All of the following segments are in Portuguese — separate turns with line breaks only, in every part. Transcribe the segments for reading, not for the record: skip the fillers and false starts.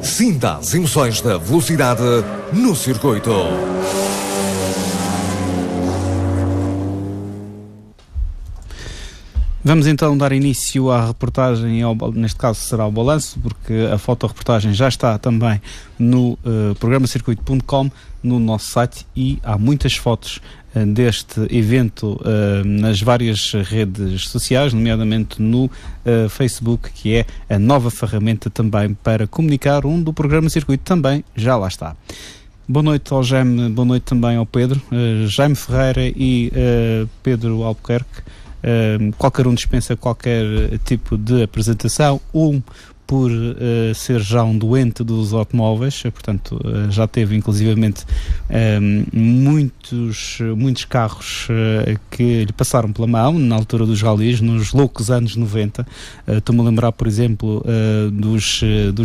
Sinta as emoções da velocidade no circuito.
Vamos então dar início à reportagem, neste caso será o balanço, porque a fotoreportagem já está também no programacircuito.com, no nosso site, e há muitas fotos deste evento nas várias redes sociais, nomeadamente no Facebook, que é a nova ferramenta também para comunicar, onde o Programa Circuito também já lá está. Boa noite ao Jaime, boa noite também ao Pedro, Jaime Ferreira e Pedro Albuquerque. Qualquer um dispensa qualquer tipo de apresentação, por ser já um doente dos automóveis, portanto já teve inclusivamente muitos carros que lhe passaram pela mão na altura dos ralis, nos loucos anos 90. Estou-me a lembrar, por exemplo, dos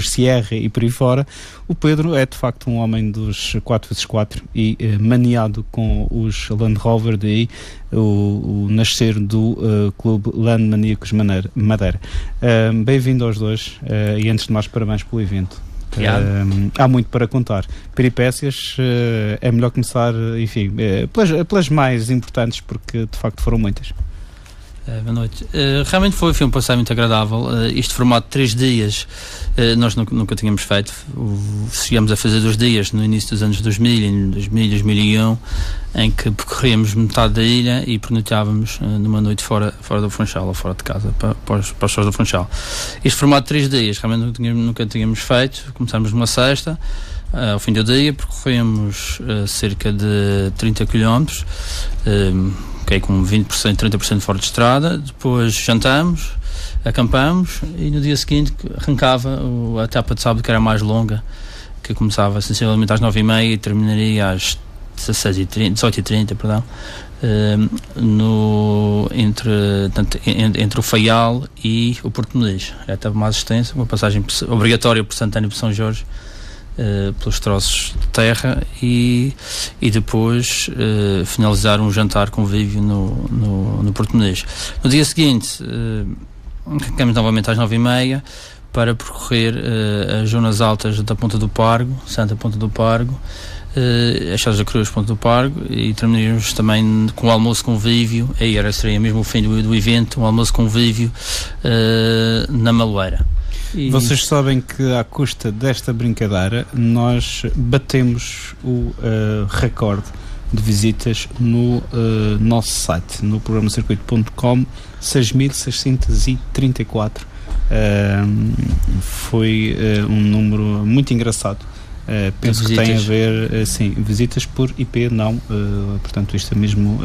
Sierra e por aí fora. O Pedro é de facto um homem dos 4x4 e maniado com os Land Rover, daí o nascer do Clube Land Maníacos Madeira. Bem-vindo aos dois, e antes de mais, parabéns pelo evento. Há muito para contar. Peripécias, é melhor começar, enfim, pelas mais importantes, porque de facto foram muitas.
Boa noite. Realmente foi um passeio muito agradável. Este formato de 3 dias nós nunca tínhamos feito. Chegámos a fazer 2 dias no início dos anos 2000, em 2001, em que percorríamos metade da ilha e pernoitávamos numa noite fora do Funchal, ou fora de casa, para os pessoas do Funchal. Este formato de 3 dias realmente nunca tínhamos feito. Começámos numa sexta, ao fim do dia, percorríamos cerca de 30 km, com 20%, 30% fora de estrada. Depois jantamos, acampamos e no dia seguinte arrancava a etapa de sábado, que era mais longa, que começava sensivelmente às 9h30 e terminaria às 18h30, entre o Faial e o Porto Muniz. É a etapa mais extensa, uma passagem obrigatória por Santana e por São Jorge, pelos troços de terra, e depois finalizar um jantar convívio no Porto Muniz. No dia seguinte ficamos novamente às 9h30 para percorrer as zonas altas da Ponta do Pargo, Santa Ponta do Pargo, as Chaves da Cruz, Ponta do Pargo, e terminamos também com o almoço convívio. Aí seria mesmo o fim do evento, um almoço convívio na Maloeira.
Vocês sabem que, à custa desta brincadeira, nós batemos o recorde de visitas no nosso site, no programacircuito.com, 6.634. Foi um número muito engraçado. Penso que tem a ver, sim, visitas por IP, não, portanto isto é mesmo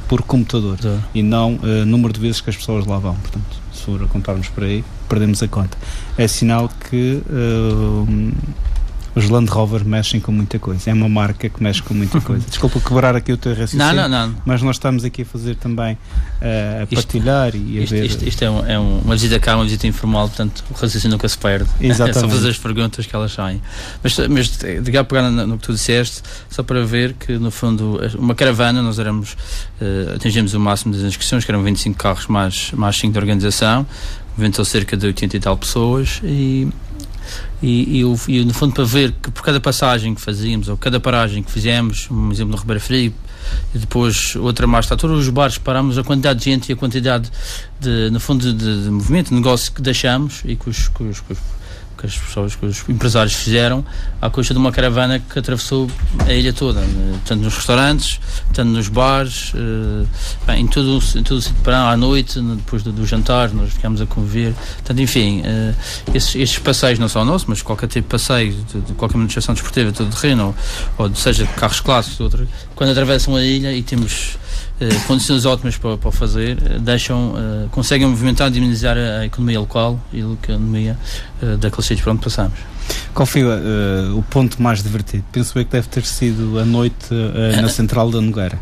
por computador, e não número de vezes que as pessoas lá vão. Portanto, se for a contarmos por aí, perdemos a conta. É sinal que os Land Rover mexem com muita coisa. É uma marca que mexe com muita coisa. Desculpa quebrar aqui o teu raciocínio. Não. Mas nós estamos aqui a fazer também, a partilhar e a ver.
Isto é uma visita cá, uma visita informal, portanto o raciocínio nunca se perde.
Exatamente.
É só fazer as perguntas que elas saem. Mas de a pegar no que tu disseste, só para ver que, no fundo, uma caravana, nós atingimos o máximo das inscrições, que eram 25 carros mais 5 de organização, ventou cerca de 80 e tal pessoas, e no fundo, para ver que por cada passagem que fazíamos, ou cada paragem que fizemos, um exemplo no Ribeira Frio, e depois outra mais, todos os bares, parámos a quantidade de gente e a quantidade no fundo, de movimento, de negócio que deixamos e que os as pessoas, que os empresários fizeram à custa de uma caravana que atravessou a ilha toda, tanto nos restaurantes, tanto nos bares, em todo o sítio para à noite, depois do jantar, nós ficámos a conviver. Portanto, enfim, estes passeios não são nossos, mas qualquer tipo de passeio, de qualquer manifestação desportiva, de todo terreno, ou seja, de carros clássicos, quando atravessam a ilha e temos condições ótimas para fazer, conseguem movimentar e dinamizar a economia local e a economia daqueles sítios por onde passamos.
Qual foi o ponto mais divertido? Penso eu que deve ter sido a noite na Central da Nogueira.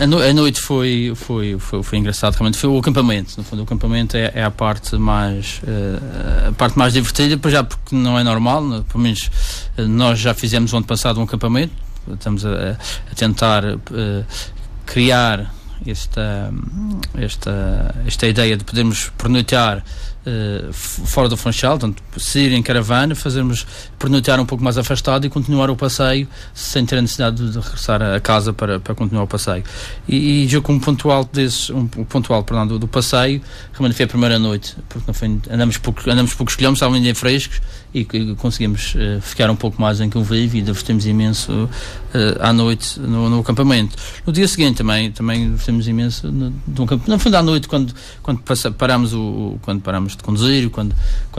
A noite foi engraçado, realmente. Foi o acampamento. No fundo, o acampamento é a parte mais divertida, já porque não é normal. Pelo menos nós já fizemos o ano passado um acampamento. Estamos a tentar criar esta ideia de podermos pernoitar fora do Funchal, portanto, sair em caravana, pernoitear um pouco mais afastado e continuar o passeio sem ter a necessidade de regressar a casa para continuar o passeio. E já como ponto alto do passeio, realmente foi a primeira noite, porque no fim andamos poucos quilómetros, estavam ainda frescos e conseguimos ficar um pouco mais em convívio e divertimos imenso à noite no acampamento. No dia seguinte também divertimos imenso no fundo à noite, quando paramos de conduzir, quando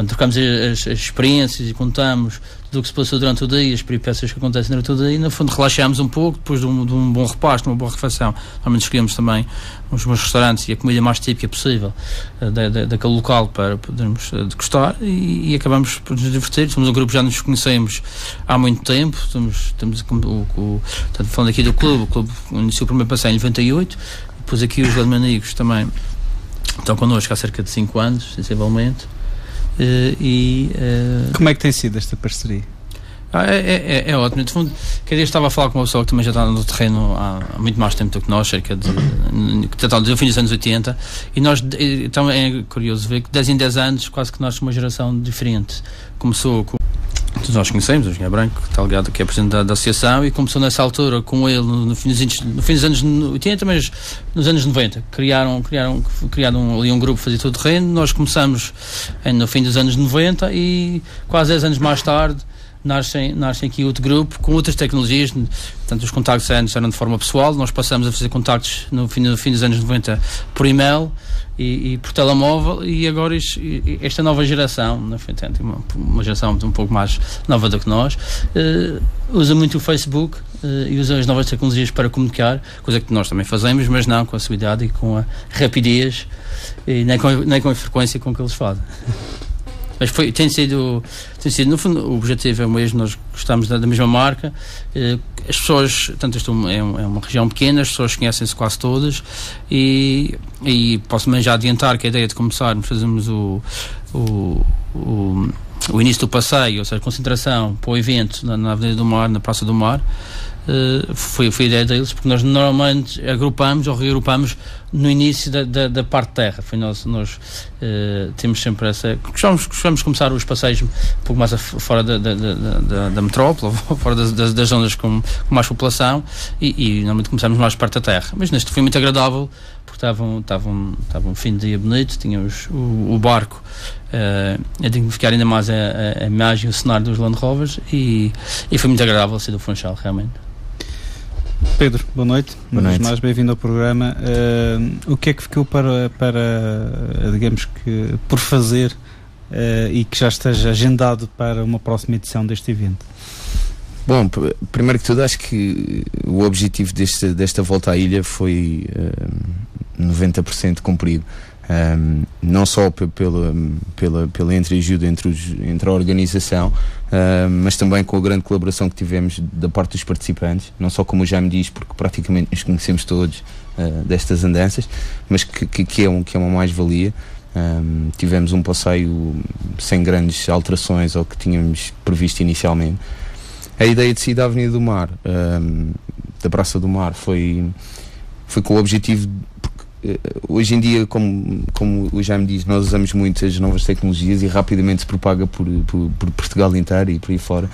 trocamos as experiências e contamos tudo o que se passou durante o dia, as peripécias que acontecem durante o dia, e no fundo relaxámos um pouco depois de um bom repasto, uma boa refeição. Normalmente escolhemos também uns bons restaurantes e a comida mais típica possível daquele local para podermos degustar e acabamos por nos divertir. Somos um grupo que já nos conhecemos há muito tempo, falando aqui do clube, o clube iniciou o primeiro passeio em 98, depois aqui os Ladmanigos também estão connosco há cerca de 5 anos, sensivelmente.
Como é que tem sido esta parceria?
É ótimo. De fundo, cada dia estava a falar com uma pessoa que também já está no terreno há muito mais tempo do que nós, cerca de no fim dos anos 80, e nós, então é curioso ver que 10 em 10 anos quase que nós somos uma geração diferente. Começou com todos nós conhecemos, o Engenheiro Branco, que está ligado, que é presidente da associação, e começou nessa altura com ele no fim dos anos 80, mas nos anos 90 criaram ali um grupo que fazia todo o terreno. Nós começamos no fim dos anos 90 e quase 10 anos mais tarde nascem aqui outro grupo com outras tecnologias. Portanto, os contactos antes eram de forma pessoal, nós passamos a fazer contactos no fim dos anos 90 por e-mail e por telemóvel, e agora esta nova geração, uma geração um pouco mais nova do que nós, usa muito o Facebook e usa as novas tecnologias para comunicar, coisa que nós também fazemos, mas não com a facilidade e com a rapidez e nem com a frequência com que eles fazem. Mas tem sido, no fundo, o objetivo é o mesmo. Nós gostamos da mesma marca. As pessoas, tanto isto é uma região pequena, as pessoas conhecem-se quase todas, e posso também já adiantar que a ideia de começarmos, fazermos o início do passeio, ou seja, a concentração para o evento na Avenida do Mar, na Praça do Mar, foi a ideia deles, porque nós normalmente agrupamos ou reagrupamos no início da parte de terra. Nós temos sempre essa. Gostamos de começar os passeios um pouco mais fora da metrópole, ou fora das zonas com mais população, e normalmente começamos mais perto da terra. Mas neste foi muito agradável, porque estava um fim de dia bonito, tínhamos o barco a dignificar ainda mais a imagem e o cenário dos Land Rovers, e foi muito agradável ser do Funchal, realmente.
Pedro, boa noite. Uma vez mais, bem-vindo ao programa. O que é que ficou para digamos que, por fazer e que já esteja agendado para uma próxima edição deste evento?
Bom, primeiro que tudo, acho que o objetivo desta volta à ilha foi 90% cumprido. Não só pela entreajuda entre a organização, mas também com a grande colaboração que tivemos da parte dos participantes, não só como o Jaime diz, porque praticamente nos conhecemos todos destas andanças, mas que é uma mais-valia. Tivemos um passeio sem grandes alterações ao que tínhamos previsto inicialmente. A ideia de sair da Avenida do Mar, da Praça do Mar, foi com o objetivo, hoje em dia, como o Jaime diz, nós usamos muitas novas tecnologias e rapidamente se propaga por Portugal inteiro e por aí fora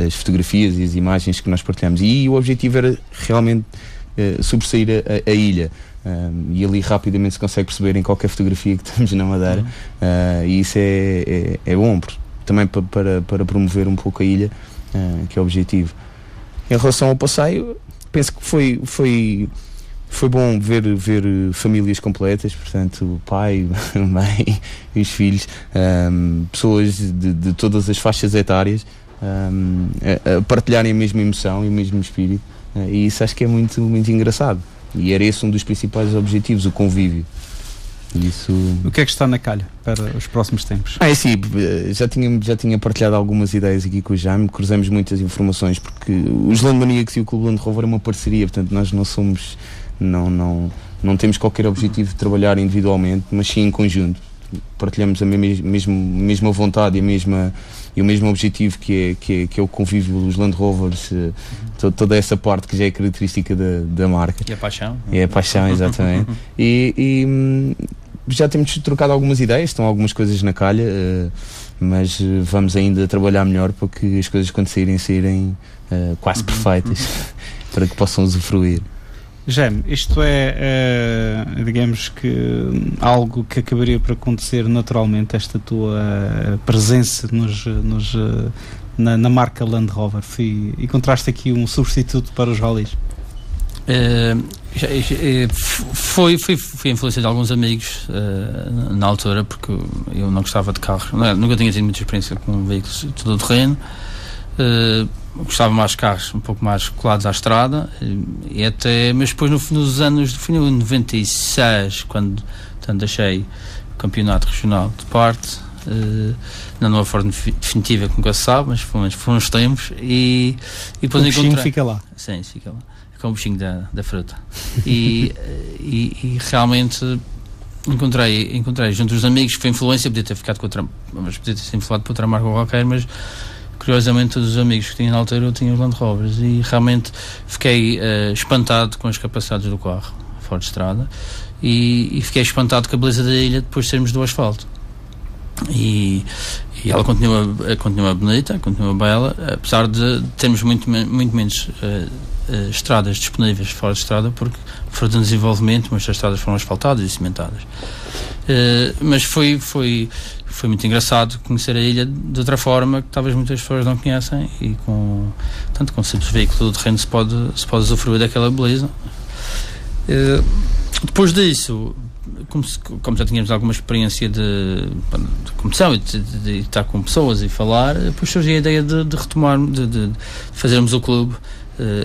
as fotografias e as imagens que nós partilhamos, e o objetivo era realmente sobressair a ilha, e ali rapidamente se consegue perceber em qualquer fotografia que estamos na Madeira, e isso é bom também para promover um pouco a ilha, que é o objetivo. Em relação ao passeio, penso que foi bom ver famílias completas, portanto, pai, mãe e os filhos, pessoas de todas as faixas etárias, a partilharem a mesma emoção e o mesmo espírito, e isso acho que é muito, muito engraçado, e era esse um dos principais objetivos, o convívio. Isso...
O que é que está na calha para os próximos tempos?
Sim, já tinha partilhado algumas ideias aqui com o Jaime, cruzamos muitas informações, porque os Landmaníacos e o Clube Land Rover é uma parceria, portanto nós não somos... Não temos qualquer objetivo de trabalhar individualmente, mas sim em conjunto. Partilhamos a mesma vontade e o mesmo objetivo, que é o convívio dos Land Rovers, toda essa parte que já é característica da marca.
E a paixão.
É a paixão, exatamente. E já temos trocado algumas ideias, estão algumas coisas na calha, mas vamos ainda trabalhar melhor para que as coisas quando saírem quase perfeitas para que possam usufruir.
Jaime, isto é, digamos que algo que acabaria por acontecer naturalmente, esta tua presença na marca Land Rover. Encontraste aqui um substituto para os rallies?
Foi a influência de alguns amigos na altura, porque eu não gostava de carros, nunca tinha tido muita experiência com veículos todo o terreno. Gostava mais de carros um pouco mais colados à estrada, mas depois nos anos, foi em 96 quando deixei o campeonato regional de parte, não numa forma definitiva, como se sabe, mas foram uns tempos, e depois
o bichinho fica lá.
Sim, fica lá, com o bichinho da fruta. E realmente encontrei junto dos amigos, que foi influência, podia ter ficado com outra, mas podia ter sido falado por outra marca qualquer, mas curiosamente todos os amigos que tinha na altura eu tinha os Land Rovers, e realmente fiquei espantado com as capacidades do carro fora de estrada, e fiquei espantado com a beleza da ilha depois de sermos do asfalto, e ela continua bonita, continua bela, apesar de termos muito menos estradas disponíveis fora de estrada, porque foram de desenvolvimento, mas as estradas foram asfaltadas e cimentadas. Mas foi muito engraçado conhecer a ilha de outra forma, que talvez muitas pessoas não conhecem, e tanto com um simples veículo do terreno se pode usufruir daquela beleza. Depois disso, como já tínhamos alguma experiência de competição e de estar com pessoas e falar, depois surgiu a ideia de retomar, de fazermos o clube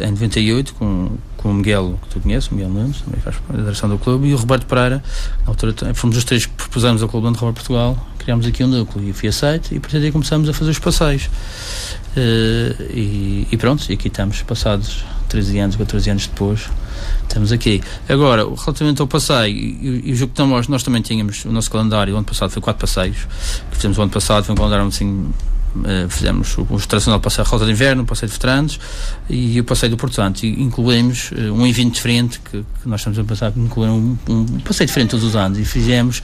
em 98 com o Miguel, que tu conheces, o Miguel Nunes, também faz a direção do clube, e o Roberto Pereira. Na altura fomos os três que propusemos ao Clube Land Rover Portugal, criámos aqui um núcleo, e fui aceito, e a partir daí começamos a fazer os passeios, e pronto, e aqui estamos, passados 13 anos, 14 anos depois, estamos aqui. Agora, relativamente ao passeio, e o jogo que nós também tínhamos, o nosso calendário, o ano passado foi 4 passeios, que fizemos o ano passado, foi um calendário assim, fizemos o tradicional passeio Rota de Inverno, o passeio de veteranos e o passeio do Porto Santo, e incluímos um evento diferente, que nós estamos a pensar em incluir um passeio diferente todos os anos, e fizemos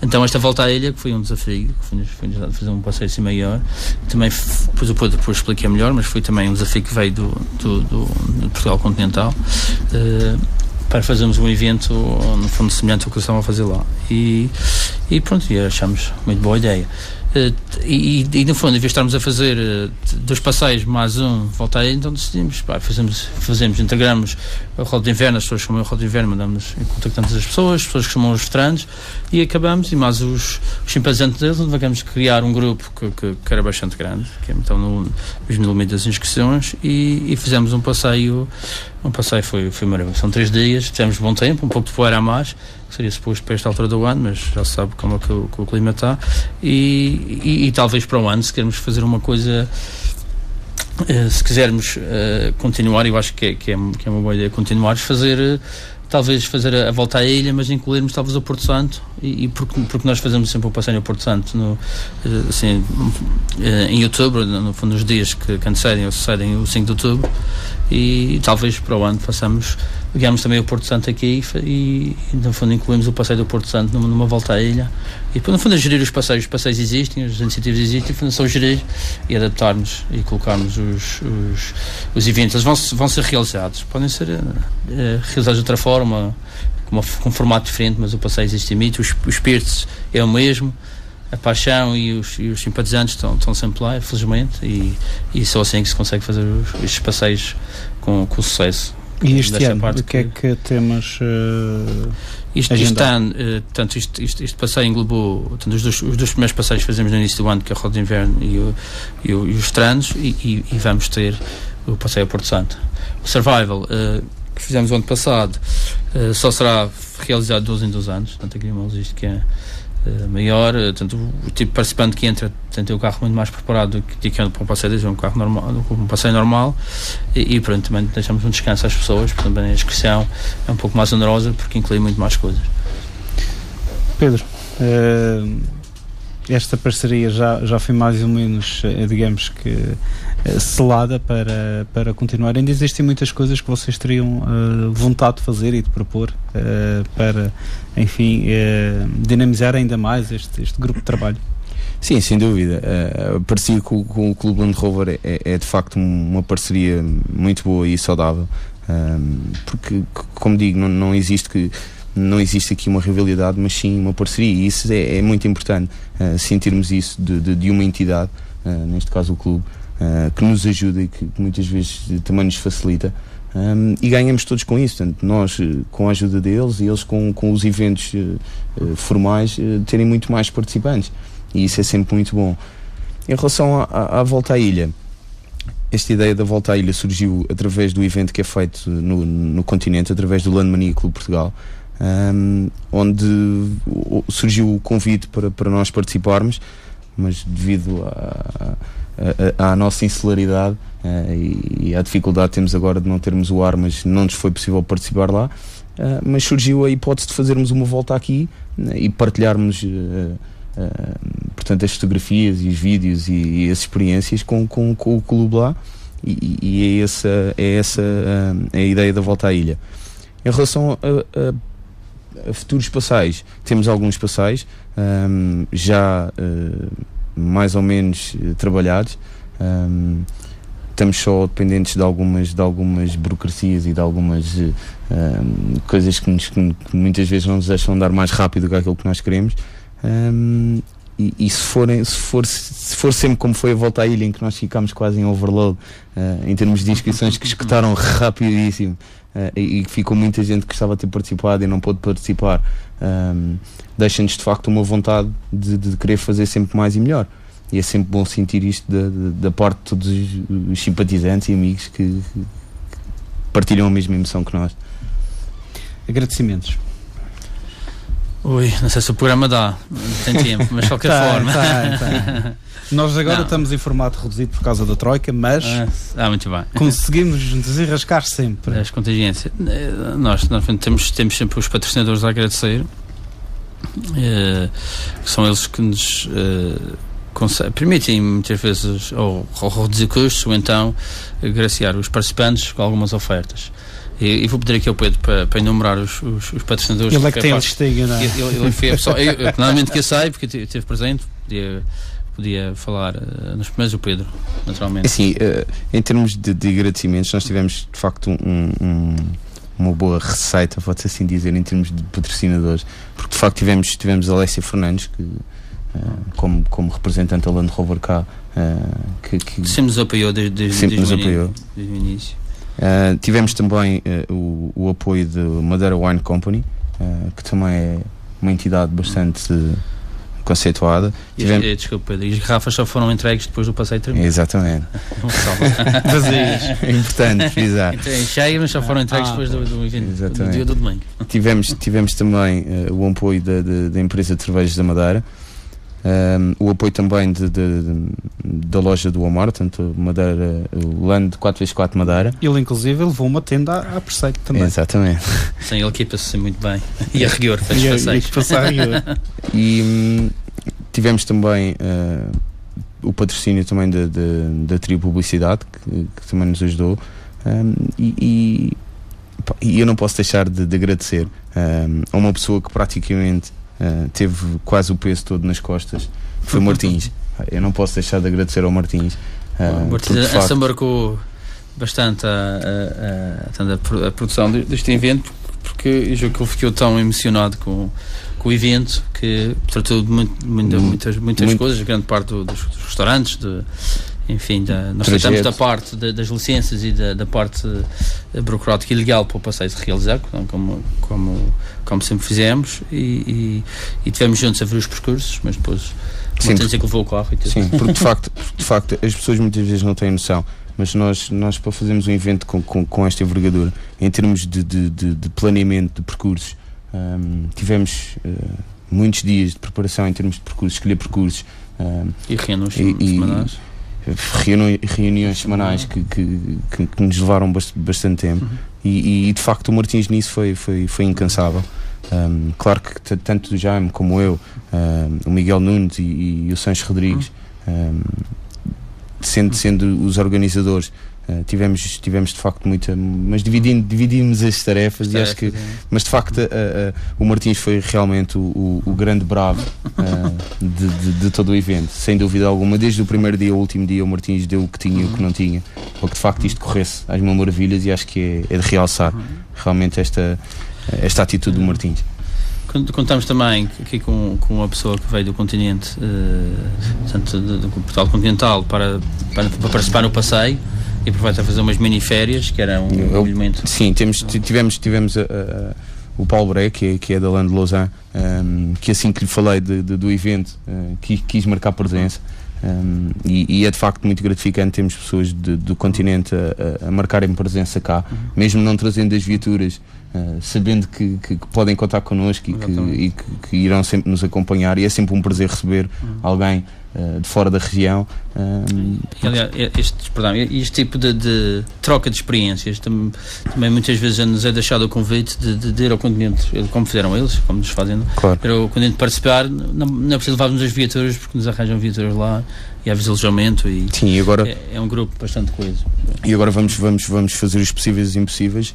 então esta volta à ilha, que foi um desafio, foi fazer um passeio assim maior, também depois expliquei melhor, mas foi também um desafio que veio do Portugal continental, para fazermos um evento no fundo semelhante ao que estavam a fazer lá, e pronto, e achamos muito boa ideia. E no fundo, em vez de estarmos a fazer 2 passeios mais um volta aí, então decidimos, integramos a Rota de Inverno, as pessoas que chamam a Rota de Inverno, contactamos as pessoas que chamam os veteranos, e acabamos, e mais os simpatizantes deles, onde vamos criar um grupo que era bastante grande, que é então no limite das inscrições, e fizemos um passeio foi maravilhoso, são 3 dias, tivemos bom tempo, um pouco de poeira a mais, que seria suposto para esta altura do ano, mas já se sabe como é que o clima está, e talvez para o ano, se queremos fazer uma coisa, se quisermos continuar, eu acho que é uma boa ideia continuar, talvez fazer a volta à ilha, mas incluirmos talvez o Porto Santo, e porque nós fazemos sempre o passeio ao Porto Santo em outubro, no fundo nos dias que antecedem ou sucedem o 5 de outubro, e talvez para o ano guiamos também o Porto Santo aqui, e no fundo incluímos o passeio do Porto Santo numa volta à ilha, e no fundo a gerir os passeios existem, as iniciativas existem, no fundo só gerir e adaptarmos e colocarmos os eventos. Eles vão ser realizados, podem ser realizados de outra forma, com um formato diferente, mas o passeio existe em mito, o espírito é o mesmo, a paixão e os simpatizantes estão sempre lá, felizmente, e só assim que se consegue fazer estes passeios com sucesso.
E este ano, o que é que temos
este ano, portanto, este passeio englobou, portanto, os dois primeiros passeios que fazemos no início do ano, que é a Rota de Inverno e os veteranos, e vamos ter o passeio a Porto Santo. O Survival, que fizemos o ano passado, só será realizado 2 em 2 anos, portanto aqui uma logística maior, portanto, o tipo de participante que entra tem o carro muito mais preparado do que para um passeio um carro normal, um passeio normal, e pronto, também deixamos um descanso às pessoas, porque também a inscrição é um pouco mais onerosa, porque inclui muito mais coisas.
Pedro, Esta parceria já foi mais ou menos, digamos que, selada para continuar. Ainda existem muitas coisas que vocês teriam vontade de fazer e de propor para, enfim, dinamizar ainda mais este grupo de trabalho?
Sim, sem dúvida. A parceria com o Clube Land Rover é de facto uma parceria muito boa e saudável, porque, como digo, não existe aqui uma rivalidade, mas sim uma parceria, e isso é muito importante, sentirmos isso de uma entidade, neste caso o clube, que nos ajuda e que muitas vezes também nos facilita, e ganhamos todos com isso. Portanto, nós com a ajuda deles e eles com os eventos formais terem muito mais participantes, e isso é sempre muito bom. Em relação à Volta à Ilha, esta ideia da Volta à Ilha surgiu através do evento que é feito no continente, através do Landmania Clube Portugal, onde surgiu o convite para nós participarmos, mas devido à nossa insularidade e à dificuldade que temos agora de não termos o ar, mas não nos foi possível participar lá, mas surgiu a hipótese de fazermos uma volta aqui e partilharmos portanto, as fotografias e os vídeos e as experiências com o clube lá, e é essa a ideia da Volta à Ilha. Em relação a futuros passeios, temos alguns passeios já mais ou menos trabalhados. Estamos só dependentes de algumas burocracias e de algumas coisas que muitas vezes não nos deixam andar mais rápido que aquilo que nós queremos. E se for sempre como foi a Volta à Ilha, em que nós ficámos quase em overload em termos de inscrições, que escutaram rapidíssimo, e que ficou muita gente que gostava de ter participado e não pôde participar, deixa-nos de facto uma vontade de querer fazer sempre mais e melhor, e é sempre bom sentir isto da parte de todos os simpatizantes e amigos que partilham a mesma emoção que nós.
Agradecimentos.
Ui, não sei se o programa dá, não tem tempo, mas de qualquer forma.
Nós agora estamos em formato reduzido por causa da Troika, mas
muito bem.
Conseguimos desenrascar sempre.
As contingências. Nós temos sempre os patrocinadores a agradecer, que são eles que nos permitem muitas vezes ou reduzir custos, ou então agraciar os participantes com algumas ofertas. E vou pedir aqui ao Pedro para enumerar os patrocinadores.
Ele é que tem a listinha, não é?
Ele foi a pessoa. Eu normalmente que eu sei, porque eu esteve presente, podia falar nos primeiros, o Pedro, naturalmente.
Assim, em termos de agradecimentos, nós tivemos de facto uma boa receita, pode-se assim dizer, em termos de patrocinadores, porque de facto tivemos a Alessia Fernandes, que como representante da Land Rover cá, que sempre
nos apoiou desde o início.
Tivemos também o apoio da Madeira Wine Company, que também é uma entidade bastante conceituada.
Desculpa, Pedro, e as garrafas só foram entregues depois do passeio terminar.
Exatamente.
Vazias.
É importante frisar.
Cheias, mas só foram entregues depois do evento, do dia do domingo.
Tivemos também o apoio da empresa de cervejas da Madeira. O apoio também da loja do Omar, portanto, Madeira, o Land 4x4 Madeira.
Ele, inclusive, levou uma tenda a Persegue também.
Exatamente.
Sim, ele equipa-se muito bem. E a rigor, fez passeios.
E tivemos também o patrocínio também da Trio Publicidade, que também nos ajudou. E eu não posso deixar de agradecer a uma pessoa que praticamente teve quase o peso todo nas costas, que foi Martins. Eu não posso deixar de agradecer ao Martins.
Martins essa marcou bastante a produção deste evento, porque eu julgo que ele ficou tão emocionado com o evento que tratou de muitas coisas, grande parte dos restaurantes, enfim, nós tratamos da parte das licenças e da parte burocrática e legal para o passeio se realizar, como sempre fizemos, e tivemos juntos a ver os percursos, mas depois temos que levou o carro e tudo.
Sim, porque de facto as pessoas muitas vezes não têm noção, mas nós para fazermos um evento com esta envergadura, em termos de planeamento de percursos, tivemos muitos dias de preparação em termos de percursos, escolher percursos,
e reuniões semanais.
reuniões semanais que nos levaram bastante tempo. E de facto o Martins nisso foi incansável. Claro que tanto o Jaime como eu, o Miguel Nunes e o Sancho Rodrigues, sendo os organizadores, tivemos de facto muita, mas dividimos as tarefas e acho que, mas de facto o Martins foi realmente o grande bravo de todo o evento, sem dúvida alguma. Desde o primeiro dia ao último dia o Martins deu o que tinha e o que não tinha, para que de facto isto corresse às mil maravilhas, e acho que é de realçar realmente esta atitude do Martins.
Contamos também aqui com uma pessoa que veio do continente, portanto, do Portugal continental, para participar no passeio, e aproveita a fazer umas mini-férias, que era um elemento. Sim,
tivemos o Paulo Bré, que é da Land de Lausanne, que assim que lhe falei do evento, quis marcar presença. E é de facto muito gratificante termos pessoas do continente a marcarem presença cá, mesmo não trazendo as viaturas, sabendo que podem contar connosco e que irão sempre nos acompanhar, e é sempre um prazer receber alguém de fora da região.
Aliás, este tipo de troca de experiências também muitas vezes já nos é deixado o convite de ir ao continente, como fizeram eles, como nos fazem,
claro.
Ir ao continente participar. Não é preciso levarmos as viaturas, porque nos arranjam viaturas lá e há alojamento, e
sim, agora
é um grupo bastante coeso.
E agora vamos fazer os possíveis e impossíveis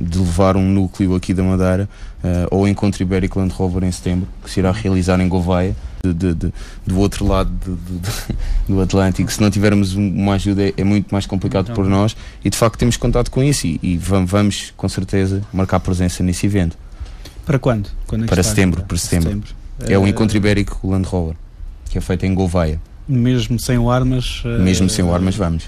de levar um núcleo aqui da Madeira ao Encontro Ibérico Land Rover em setembro, que se irá realizar em Gouveia, do outro lado do Atlântico. Se não tivermos uma ajuda é muito mais complicado por nós, e de facto temos contato com isso, e vamos com certeza marcar presença nesse evento.
Para quando?
Para setembro. É o Encontro Ibérico Land Rover, que é feito em Gouveia.
Mesmo sem o armas?
Mesmo sem o armas vamos.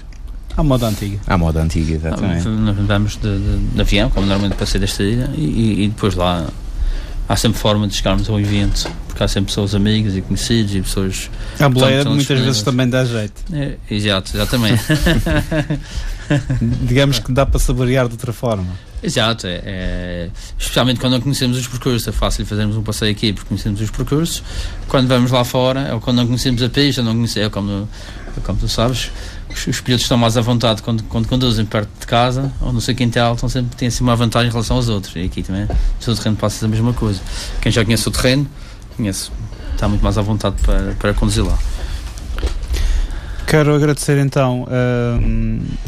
À moda antiga.
À moda antiga, exatamente.
Vamos de avião, como normalmente passei desta ilha, e depois lá há sempre forma de chegarmos ao evento, porque há sempre pessoas amigas e conhecidos e pessoas...
A boleia muitas vezes também dá jeito.
Exatamente.
Digamos que dá para saborear de outra forma.
Exato, especialmente quando não conhecemos os percursos. É fácil fazermos um passeio aqui porque conhecemos os percursos. Quando vamos lá fora, ou quando não conhecemos a pista, como tu sabes, os pilotos estão mais à vontade quando conduzem perto de casa ou no seu quintal, têm assim uma vantagem em relação aos outros. E aqui também o terreno passa a mesma coisa. Quem já conhece o terreno está muito mais à vontade para conduzir lá.
Quero agradecer então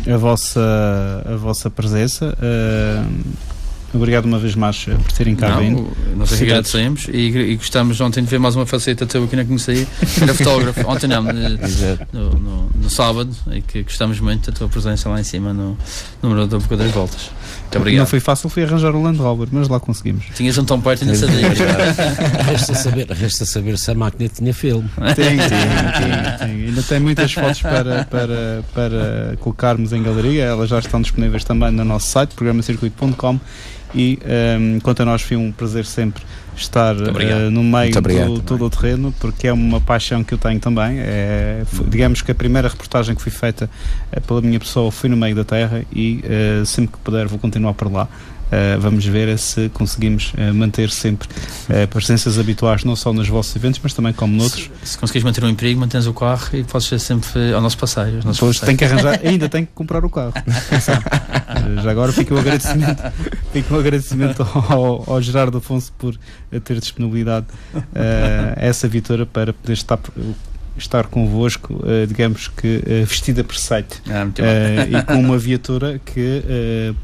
a vossa presença. Obrigado uma vez mais por terem cá vindo.
Nós agradecemos e gostamos ontem de ver mais uma faceta tua aqui na Conheci, era fotógrafo, ontem não, no sábado, e que gostamos muito da tua presença lá em cima no número da Boca das Voltas. Muito obrigado.
Não foi fácil, foi arranjar o Land Rover, mas lá conseguimos.
Tinhas um tão perto e não sabia.
Resta saber se a máquina tinha filme.
Tem. Ainda tem muitas fotos para colocarmos em galeria. Elas já estão disponíveis também no nosso site, programacircuito.com. E quanto a nós, foi um prazer sempre estar no meio de todo o terreno, porque é uma paixão que eu tenho também. Digamos que a primeira reportagem que foi feita pela minha pessoa foi no meio da terra, e sempre que puder vou continuar por lá. Vamos ver se conseguimos manter sempre presenças habituais, não só nos vossos eventos, mas também como noutros.
Se conseguires manter um emprego, mantens o carro e podes ser sempre ao nosso passeio.
Depois tem que arranjar, ainda tem que comprar o carro. Já agora fica o agradecimento ao Gerardo Afonso por ter disponibilidade essa viatura para poder estar convosco, digamos que vestida por site, e com uma viatura que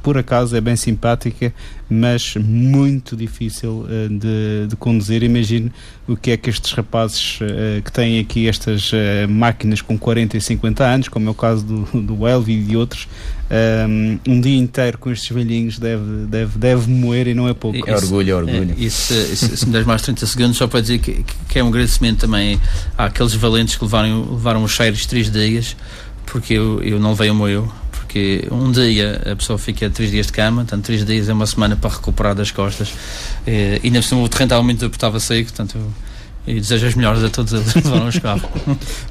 por acaso é bem simpática, mas muito difícil de conduzir. Imagino o que é que estes rapazes que têm aqui estas máquinas com 40 e 50 anos, como é o caso do Elvi e de outros, um dia inteiro com estes velhinhos deve moer, e não é pouco.
É orgulho.
Se me deres mais 30 segundos, só para dizer que é um agradecimento também àqueles valentes que levaram os cheiros 3 dias, porque eu não levei o meu. Porque um dia a pessoa fica 3 dias de cama, portanto 3 dias é uma semana para recuperar das costas, e ainda por cima o terreno estava muito estava seco, portanto e desejo as melhores a todos eles que levaram os carros.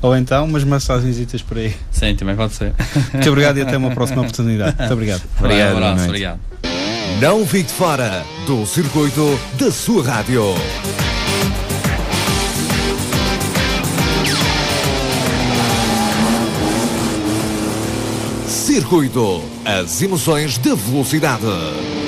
Ou então umas massagenzitas por aí.
Sim, também pode ser.
Muito obrigado e até uma próxima oportunidade. Muito obrigado.
Obrigado.
Não fique fora do circuito da sua rádio. Circuito. As emoções da velocidade.